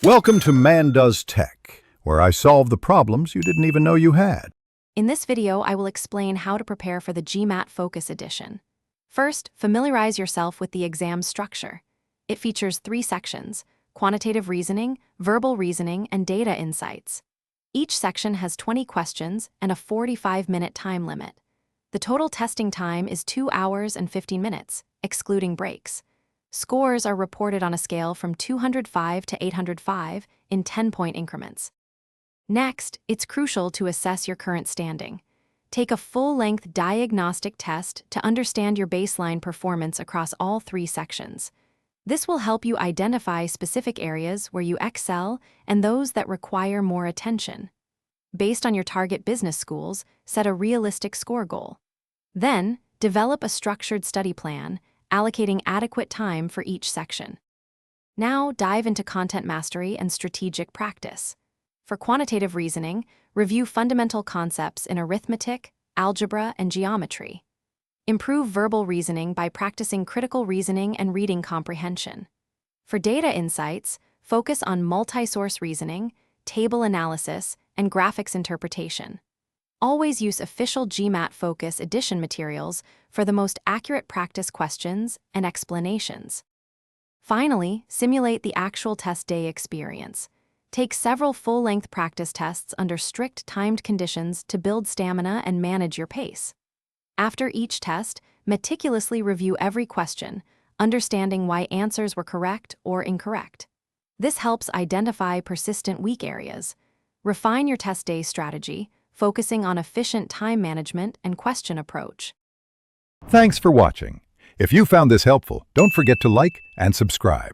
Welcome to Man Does Tech, where I solve the problems you didn't even know you had. In this video, I will explain how to prepare for the GMAT Focus Edition. First, familiarize yourself with the exam structure. It features 3 sections: quantitative reasoning, verbal reasoning, and data insights. Each section has 20 questions and a 45-minute time limit. The total testing time is 2 hours and 15 minutes, excluding breaks. Scores are reported on a scale from 205 to 805 in 10-point increments. Next, it's crucial to assess your current standing. Take a full-length diagnostic test to understand your baseline performance across all 3 sections. This will help you identify specific areas where you excel and those that require more attention. Based on your target business schools, set a realistic score goal. Then, develop a structured study plan, allocating adequate time for each section. Now, dive into content mastery and strategic practice. For quantitative reasoning, review fundamental concepts in arithmetic, algebra, and geometry. Improve verbal reasoning by practicing critical reasoning and reading comprehension. For data insights, focus on multi-source reasoning, table analysis, and graphics interpretation. Always use official GMAT Focus Edition materials for the most accurate practice questions and explanations. Finally, simulate the actual test day experience. Take several full-length practice tests under strict timed conditions to build stamina and manage your pace. After each test, meticulously review every question, understanding why answers were correct or incorrect. This helps identify persistent weak areas. Refine your test day strategy, focusing on efficient time management and question approach. Thanks for watching. If you found this helpful, don't forget to like and subscribe.